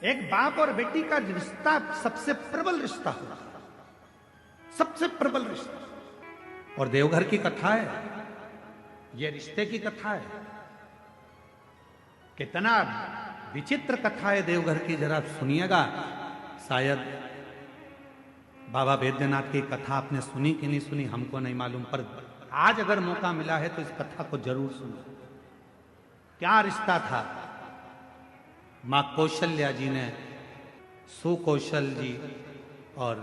एक बाप और बेटी का रिश्ता सबसे प्रबल रिश्ता होता है, सबसे प्रबल रिश्ता। और देवघर की कथा है, ये रिश्ते की कथा है। कितना विचित्र कथा है देवघर की, जरा सुनिएगा। शायद बाबा वैद्यनाथ की कथा आपने सुनी कि नहीं सुनी हमको नहीं मालूम, पर आज अगर मौका मिला है तो इस कथा को जरूर सुनो। क्या रिश्ता था? मां कौशल्या जी ने सुकौशल जी और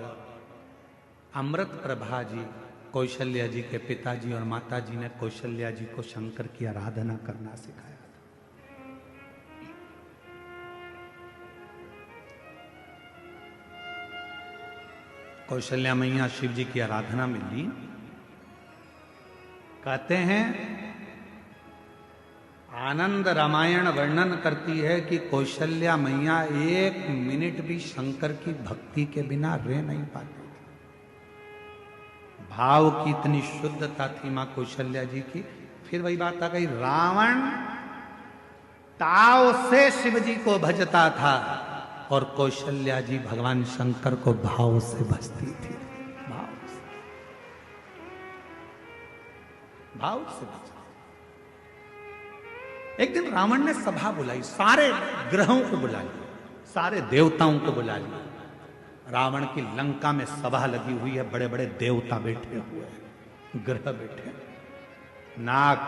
अमृत प्रभा जी, कौशल्या जी के पिताजी और माता जी ने कौशल्या जी को शंकर की आराधना करना सिखाया था। कौशल्या मैया शिव जी की आराधना में लीन। कहते हैं आनंद रामायण वर्णन करती है कि कौशल्या मैया 1 मिनट भी शंकर की भक्ति के बिना रह नहीं पाती थी। भाव की इतनी शुद्धता थी मां कौशल्या जी की। फिर वही बात आ गई, रावण ताव से शिव जी को भजता था और कौशल्या जी भगवान शंकर को भाव से भजती थी। भाव से भजती। एक दिन रावण ने सभा बुलाई, सारे ग्रहों को बुला लिया, सारे देवताओं को बुला लिया। रावण की लंका में सभा लगी हुई है, बड़े बड़े देवता बैठे हुए हैं, ग्रह बैठे, नाग,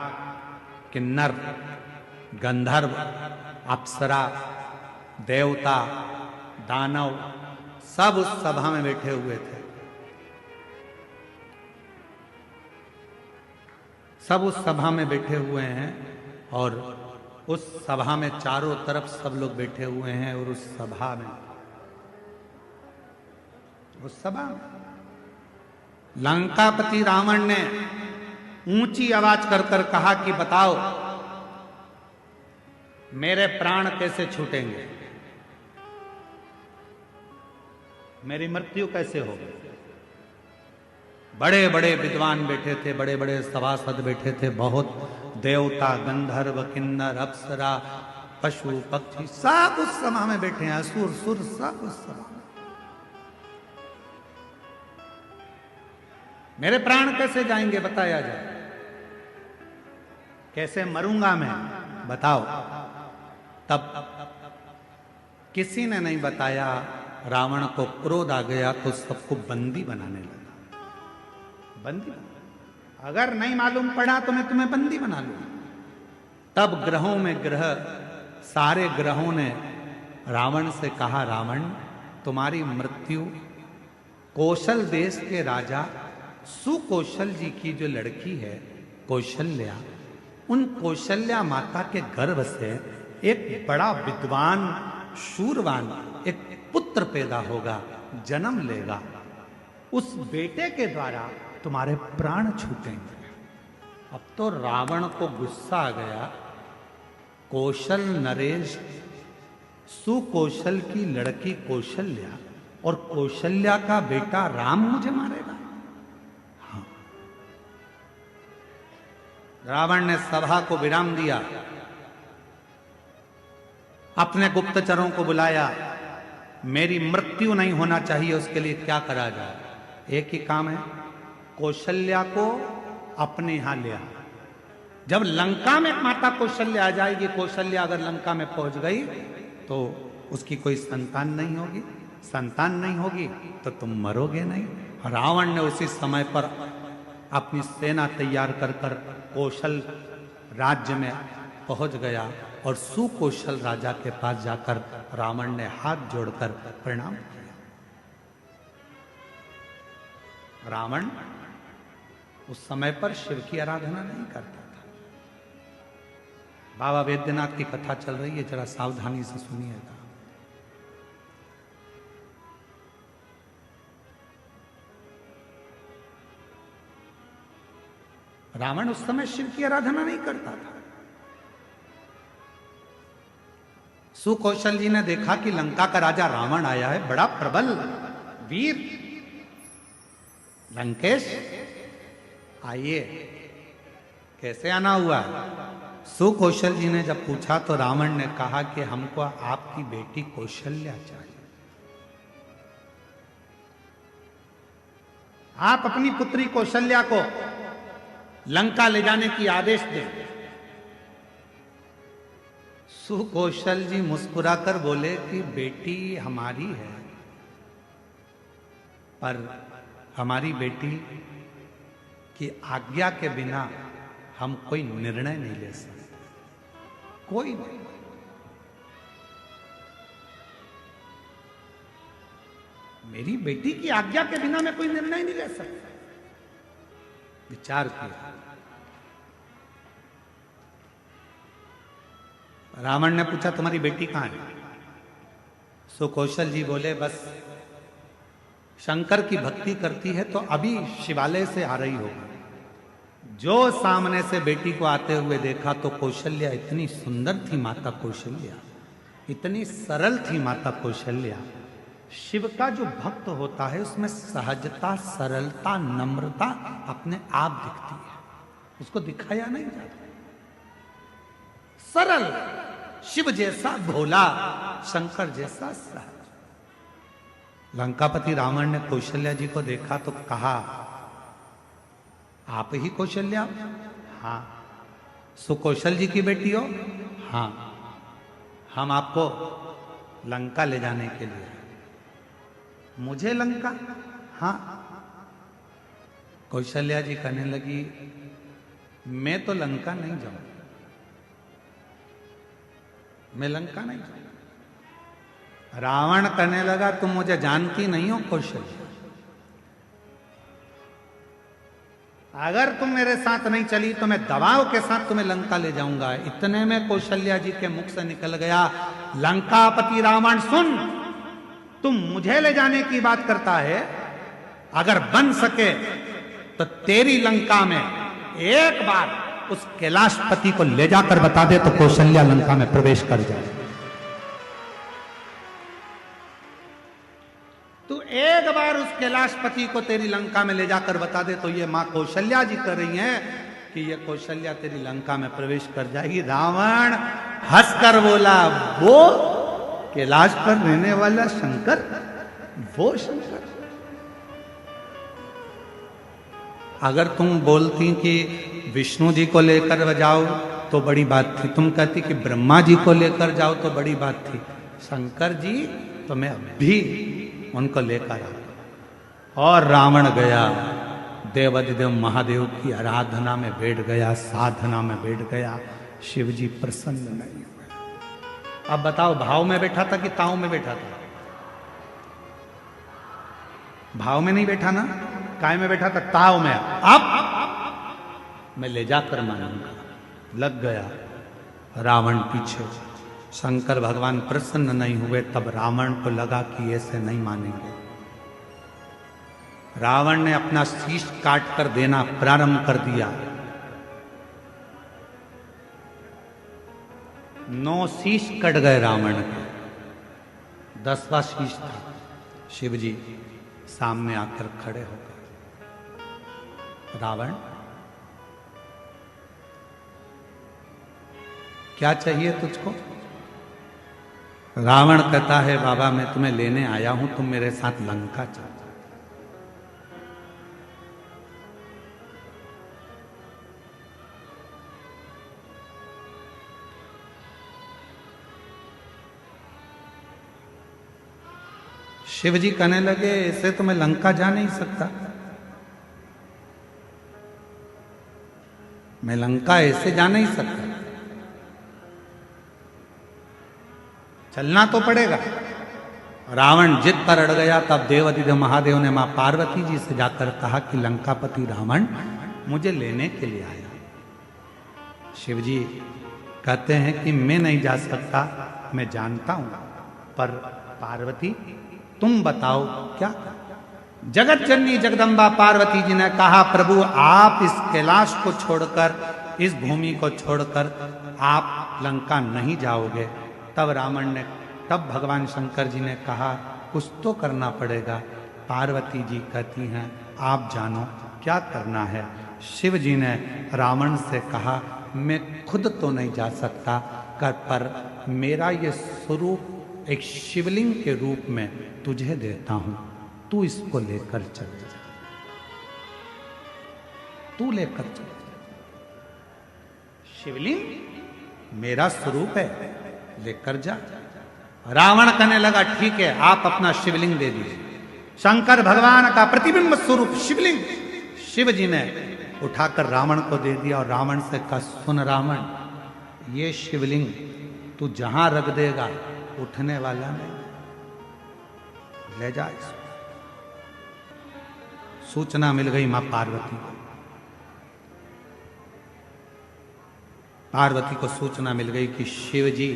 किन्नर, गंधर्व, अप्सरा, देवता, दानव, सब उस सभा में बैठे हुए थे। सब उस सभा में बैठे हुए हैं और उस सभा में चारों तरफ सब लोग बैठे हुए हैं। और उस सभा में लंकापति रावण ने ऊंची आवाज कर कर कहा कि बताओ मेरे प्राण कैसे छूटेंगे, मेरी मृत्यु कैसे होगी। बड़े बड़े विद्वान बैठे थे, बड़े बड़े सभासद बैठे थे, बहुत देवता, गंधर्व, किन्नर, अप्सरा, पशु पक्षी सब उस सभा में बैठे हैं, असुर सुर सब उस सभा में। मेरे प्राण कैसे जाएंगे बताया जाए, कैसे मरूंगा मैं बताओ। तब किसी ने नहीं बताया। रावण को क्रोध आ गया तो सबको बंदी बनाने लगा। बंदी बना, अगर नहीं मालूम पड़ा तो मैं तुम्हें बंदी बना लूंगा। तब ग्रहों में ग्रह, सारे ग्रहों ने रावण से कहा, रावण तुम्हारी मृत्यु कौशल देश के राजा सुकौशल जी की जो लड़की है कौशल्या, उन कौशल्या माता के गर्भ से एक बड़ा विद्वान शूरवान एक पुत्र पैदा होगा, जन्म लेगा। उस बेटे के द्वारा तुम्हारे प्राण छूटेंगे। अब तो रावण को गुस्सा आ गया, कौशल नरेश सुकौशल की लड़की कौशल्या और कौशल्या का बेटा राम मुझे मारेगा। हाँ। रावण ने सभा को विराम दिया, अपने गुप्तचरों को बुलाया। मेरी मृत्यु नहीं होना चाहिए, उसके लिए क्या करा जाए। एक ही काम है, कौशल्या को अपने यहां ले आ। जब लंका में माता कौशल्या आ जाएगी, कौशल्या अगर लंका में पहुंच गई तो उसकी कोई संतान नहीं होगी, संतान नहीं होगी तो तुम मरोगे नहीं। रावण ने उसी समय पर अपनी सेना तैयार कर कर कौशल राज्य में पहुंच गया और सुकौशल राजा के पास जाकर रावण ने हाथ जोड़कर प्रणाम किया। रावण उस समय पर शिव की आराधना नहीं करता था। बाबा वैद्यनाथ की कथा चल रही है, जरा सावधानी से सुनिएगा। रावण उस समय शिव की आराधना नहीं करता था। सुकौशल जी ने देखा कि लंका का राजा रावण आया है, बड़ा प्रबल वीर, लंकेश आइए। कैसे आना हुआ? सुकौशल जी ने जब पूछा तो रावण ने कहा कि हमको आपकी बेटी कौशल्या चाहिए। आप अपनी पुत्री कौशल्या को लंका ले जाने की आदेश दें। सुकौशल जी मुस्कुराकर बोले कि बेटी हमारी है, पर हमारी बेटी की आज्ञा के बिना हम कोई निर्णय नहीं ले सकते, कोई नहीं। मेरी बेटी की आज्ञा के बिना मैं कोई निर्णय नहीं ले सकता। विचार किया। रावण ने पूछा तुम्हारी बेटी कहां है? सुकौशल जी बोले बस शंकर की भक्ति करती है तो अभी शिवालय से आ रही होगी। जो सामने से बेटी को आते हुए देखा तो कौशल्या इतनी सुंदर थी, माता कौशल्या इतनी सरल थी। माता कौशल्या, शिव का जो भक्त होता है उसमें सहजता, सरलता, नम्रता अपने आप दिखती है, उसको दिखाया नहीं जाता। सरल, शिव जैसा भोला, शंकर जैसा सहज। लंकापति रावण ने कौशल्या जी को देखा तो कहा आप ही कौशल्या? हाँ। सुकौशल जी की बेटी हो? हाँ। हम आपको लंका ले जाने के लिए। मुझे लंका? हाँ। कौशल्या जी कहने लगी मैं तो लंका नहीं जाऊंगा, मैं लंका नहीं जाऊंगा। रावण कहने लगा तुम मुझे जानती नहीं हो कौशल्या, अगर तुम मेरे साथ नहीं चली तो मैं दबाव के साथ तुम्हें लंका ले जाऊंगा। इतने में कौशल्या जी के मुख से निकल गया लंकापति रावण सुन, तुम मुझे ले जाने की बात करता है, अगर बन सके तो तेरी लंका में एक बार उस कैलाशपति को ले जाकर बता दे तो कौशल्या लंका में प्रवेश कर जाए। तू एक बार उस कैलाशपति को तेरी लंका में ले जाकर बता दे तो ये मां कौशल्या जी कर रही हैं कि ये कौशल्या तेरी लंका में प्रवेश कर जाएगी। रावण हंसकर बोला वो कैलाश पर रहने वाला शंकर, वो शंकर। अगर तुम बोलती कि विष्णु जी को लेकर जाओ तो बड़ी बात थी, तुम कहती कि ब्रह्मा जी को लेकर जाओ तो बड़ी बात थी, शंकर जी तो मैं अभी उनको लेकर आ। और रावण गया देवाधिदेव महादेव की आराधना में बैठ गया, साधना में बैठ गया। शिव जी प्रसन्न नहीं हुए। अब बताओ भाव में बैठा था कि ताव में बैठा था? भाव में नहीं बैठा ना, काय में बैठा था? ताव में। अब मैं ले जाकर मानूंगा। लग गया रावण पीछे। शंकर भगवान प्रसन्न नहीं हुए, तब रावण को लगा कि ऐसे नहीं मानेंगे। रावण ने अपना शीश काट कर देना प्रारंभ कर दिया। 9 शीश कट गए रावण के, 10वां शीश था। शिव जी सामने आकर खड़े हो गए। रावण क्या चाहिए तुझको? रावण कहता है बाबा मैं तुम्हें लेने आया हूं, तुम मेरे साथ लंका चलो। शिव जी कहने लगे ऐसे तो मैं लंका जा नहीं सकता, मैं लंका ऐसे जा नहीं सकता, चलना तो पड़ेगा। रावण जिद पर अड़ गया। तब देवाधिदेव महादेव ने मां पार्वती जी से जाकर कहा कि लंकापति रावण मुझे लेने के लिए आया। शिव जी कहते हैं कि मैं नहीं जा सकता, मैं जानता हूं, पर पार्वती तुम बताओ क्या? जगत जननी जगदम्बा पार्वती जी ने कहा प्रभु आप इस कैलाश को छोड़कर, इस भूमि को छोड़कर आप लंका नहीं जाओगे। तब भगवान शंकर जी ने कहा कुछ तो करना पड़ेगा। पार्वती जी कहती हैं आप जानो क्या करना है। शिव जी ने रावण से कहा मैं खुद तो नहीं जा सकता पर मेरा ये स्वरूप एक शिवलिंग के रूप में तुझे देता हूं, तू इसको लेकर चल जा, तू लेकर चल। शिवलिंग मेरा स्वरूप है, लेकर जा। रावण कहने लगा ठीक है, आप अपना शिवलिंग दे दीजिए। शंकर भगवान का प्रतिबिंब स्वरूप शिवलिंग शिव जी ने उठाकर रावण को दे दिया और रावण से कहा, सुन रावण, ये शिवलिंग तू जहां रख देगा उठने वाला नहीं, ले जा इसको। सूचना मिल गई मां पार्वती को। पार्वती को सूचना मिल गई कि शिव जी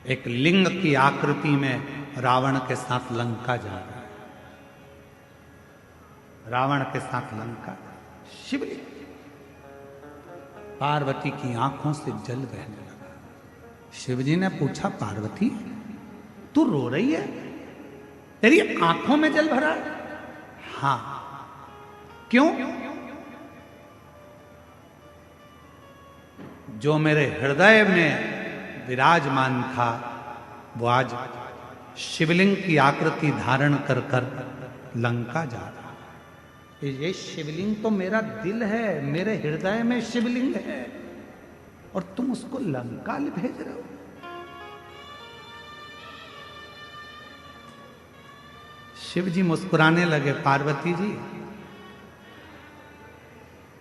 एक लिंग की आकृति में रावण के साथ लंका जा रहा है। रावण के साथ लंका, शिवलिंग। पार्वती की आंखों से जल बहने लगा। शिवजी ने पूछा, पार्वती तू रो रही है, तेरी आंखों में जल भरा है? हां। क्यों? जो मेरे हृदय में विराजमान था वो आज शिवलिंग की आकृति धारण कर कर लंका जा रहा है। ये शिवलिंग तो मेरा दिल है, मेरे हृदय में शिवलिंग है, और तुम उसको लंका भेज रहे हो। शिव जी मुस्कुराने लगे, पार्वती जी,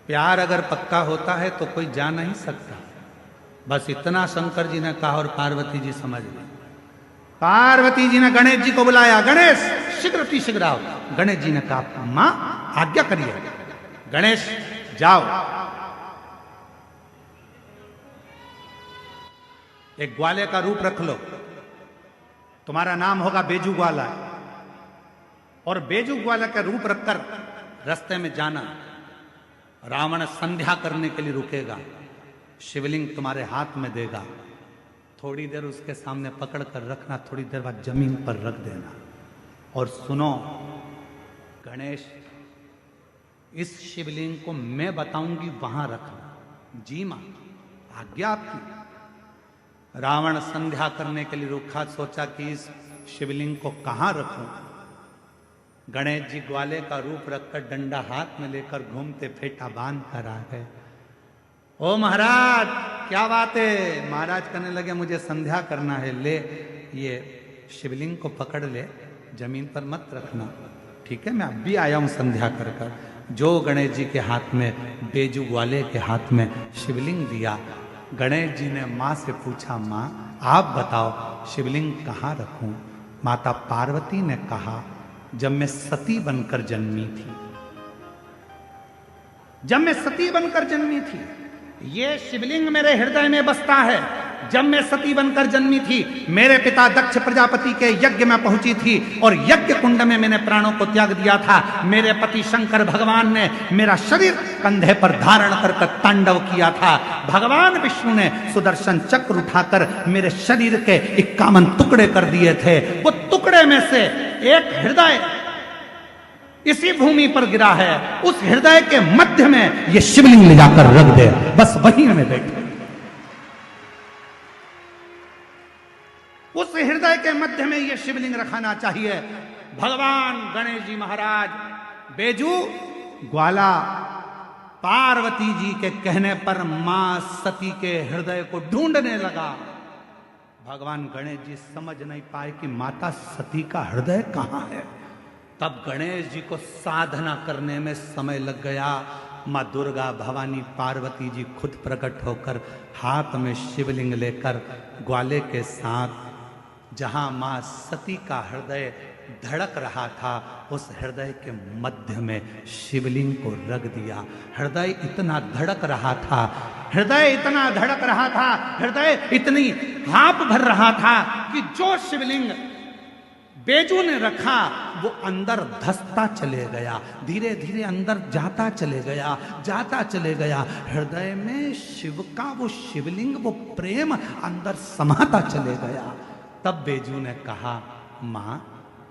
प्यार अगर पक्का होता है तो कोई जा नहीं सकता। बस इतना शंकर जी ने कहा और पार्वती जी समझ गई। पार्वती जी ने गणेश जी को बुलाया, गणेश शीघ्र आओ। गणेश जी ने कहा, मां आज्ञा करिए। गणेश जाओ, एक ग्वाले का रूप रख लो, तुम्हारा नाम होगा बेजू ग्वाला, और बेजू ग्वाला का रूप रखकर रास्ते में जाना। रावण संध्या करने के लिए रुकेगा, शिवलिंग तुम्हारे हाथ में देगा, थोड़ी देर उसके सामने पकड़ कर रखना, थोड़ी देर बाद जमीन पर रख देना। और सुनो गणेश, इस शिवलिंग को मैं बताऊंगी वहां रखना। जी मां, आज्ञा आपकी। रावण संध्या करने के लिए रुका, सोचा कि इस शिवलिंग को कहां रखूं। गणेश जी ग्वाले का रूप रखकर डंडा हाथ में लेकर घूमते फेटा बांध कर आ गए। ओ महाराज क्या बात है? महाराज कहने लगे, मुझे संध्या करना है, ले ये शिवलिंग को पकड़ ले, जमीन पर मत रखना। ठीक है, मैं अब भी आया हूं संध्या कर कर। जो गणेश जी के हाथ में, बेजू ग्वाले के हाथ में शिवलिंग दिया। गणेश जी ने मां से पूछा, मां आप बताओ शिवलिंग कहाँ रखूं? माता पार्वती ने कहा, जब मैं सती बनकर जन्मी थी, जब मैं सती बनकर जन्मी थी, ये शिवलिंग मेरे हृदय में बसता है। जब मैं सती बनकर जन्मी थी, मेरे पिता दक्ष प्रजापति के यज्ञ में पहुंची थी और यज्ञ कुंड में मैंने प्राणों को त्याग दिया था। मेरे पति शंकर भगवान ने मेरा शरीर कंधे पर धारण कर तांडव किया था। भगवान विष्णु ने सुदर्शन चक्र उठाकर मेरे शरीर के 51 टुकड़े कर दिए थे। वो टुकड़े में से एक हृदय इसी भूमि पर गिरा है, उस हृदय के मध्य में ये शिवलिंग ले जाकर रख दे, बस वहीं में बैठे। उस हृदय के मध्य में ये शिवलिंग रखाना चाहिए। भगवान गणेश जी महाराज बेजू ग्वाला पार्वती जी के कहने पर मां सती के हृदय को ढूंढने लगा। भगवान गणेश जी समझ नहीं पाए कि माता सती का हृदय कहां है। तब गणेश जी को साधना करने में समय लग गया। मां दुर्गा भवानी पार्वती जी खुद प्रकट होकर हाथ में शिवलिंग लेकर ग्वाले के साथ जहां मां सती का हृदय धड़क रहा था, उस हृदय के मध्य में शिवलिंग को रख दिया। हृदय इतना धड़क रहा था, हृदय इतना धड़क रहा था, हृदय इतनी हाँप भर रहा था कि जो शिवलिंग बेजू ने रखा वो अंदर धसता चले गया, धीरे धीरे अंदर जाता चले गया, जाता चले गया। हृदय में शिव का वो शिवलिंग, वो प्रेम अंदर समाता चले गया। तब बेजू ने कहा, मां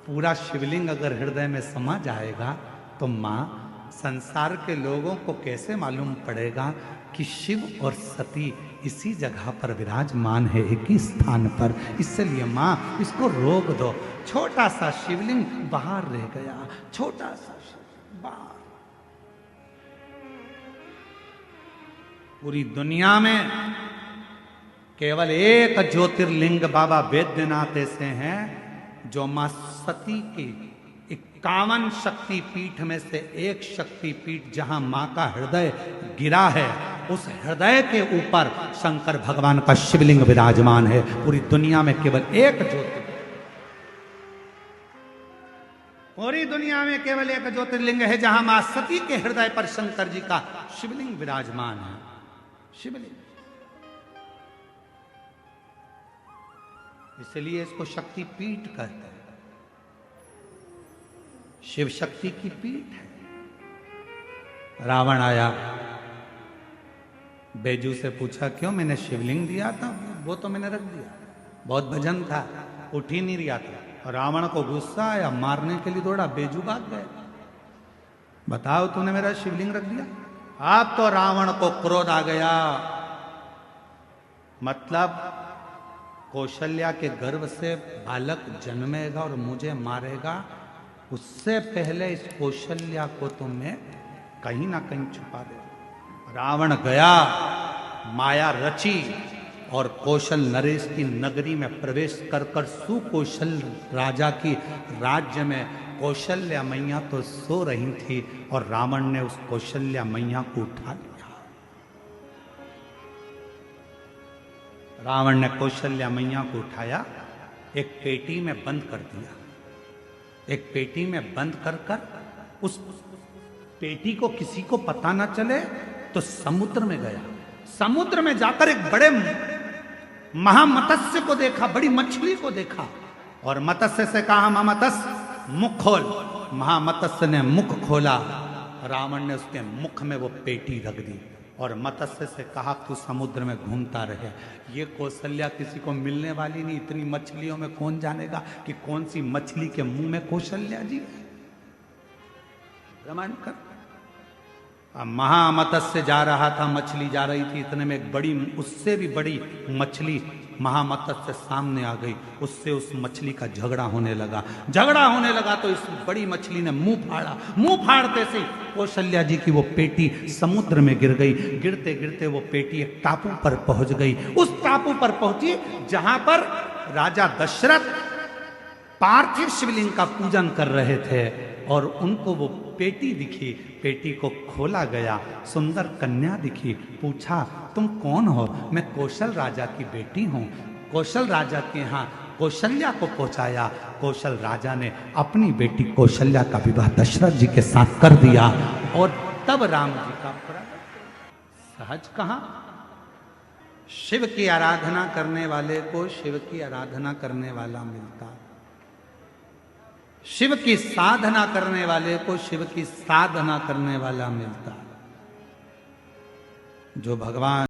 पूरा शिवलिंग अगर हृदय में समा जाएगा तो मां संसार के लोगों को कैसे मालूम पड़ेगा कि शिव और सती इसी जगह पर विराजमान है, एक ही स्थान पर, इसलिए मां इसको रोक दो। छोटा सा शिवलिंग बाहर रह गया, छोटा सा बाहर। पूरी दुनिया में केवल एक ज्योतिर्लिंग बाबा बैद्यनाथ ऐसे हैं जो मां सती की 51 शक्तिपीठ में से एक शक्तिपीठ जहां मां का हृदय गिरा है, उस हृदय के ऊपर शंकर भगवान का शिवलिंग विराजमान है। पूरी दुनिया में केवल एक ज्योतिर्लिंग, पूरी दुनिया में केवल एक ज्योतिर्लिंग है जहां मां सती के हृदय पर शंकर जी का शिवलिंग विराजमान है। शिवलिंग, इसलिए इसको शक्ति पीठ कहते हैं, शिव शक्ति की पीठ है। रावण आया, बैजू से पूछा क्यों, मैंने शिवलिंग दिया था, वो तो मैंने रख दिया, बहुत भजन था, उठ ही नहीं रहा था। रावण को गुस्सा आया, मारने के लिए दौड़ा, बैजू भाग गए। बताओ तूने मेरा शिवलिंग रख दिया। अब तो रावण को क्रोध आ गया, मतलब कौशल्या के गर्भ से बालक जन्मेगा और मुझे मारेगा, उससे पहले इस कौशल्या को तो मैं कहीं ना कहीं छुपा दे। रावण गया, माया रची और कौशल नरेश की नगरी में प्रवेश कर कर सुकौशल राजा की राज्य में कौशल्या मैया तो सो रही थी और रावण ने उस कौशल्या मैया को उठा लिया। रावण ने कौशल्या मैया को उठाया, एक पेटी में बंद कर दिया, एक पेटी में बंद कर कर उस पेटी को किसी को पता ना चले तो समुद्र में गया। समुद्र में जाकर एक बड़े महामत्स्य को देखा, बड़ी मछली को देखा और मत्स्य से कहा, महामत्स्य मुख खोल। महामत्स्य ने मुख खोला, रावण ने उसके मुख में वो पेटी रख दी और मत्स्य से कहा तू समुद्र में घूमता रहे। ये कौशल्या किसी को मिलने वाली नहीं, इतनी मछलियों में कौन जानेगा कि कौन सी मछली के मुंह में कौशल्या जी है। प्रमाण कर। महामत्स्य जा रहा था, मछली जा रही थी, इतने में एक बड़ी, उससे भी बड़ी मछली महामत्स्य सामने आ गई। उससे उस मछली का झगड़ा होने लगा। झगड़ा होने लगा तो इस बड़ी मछली ने मुंह फाड़ा। मुंह फाड़ते से कौशल्या जी की वो पेटी समुद्र में गिर गई। गिरते गिरते वो पेटी एक टापू पर पहुंच गई। उस टापू पर पहुंची जहां पर राजा दशरथ पार्थिव शिवलिंग का पूजन कर रहे थे और उनको वो पेटी दिखी। पेटी को खोला गया, सुंदर कन्या दिखी। पूछा तुम कौन हो? मैं कौशल राजा की बेटी हूँ। कौशल राजा के यहाँ कौशल्या को पहुंचाया। कौशल राजा ने अपनी बेटी कौशल्या का विवाह दशरथ जी के साथ कर दिया और तब राम जी का सहज कहा। शिव की आराधना करने वाले को शिव की आराधना करने वाला मिलता, शिव की साधना करने वाले को शिव की साधना करने वाला मिलता। जो भगवान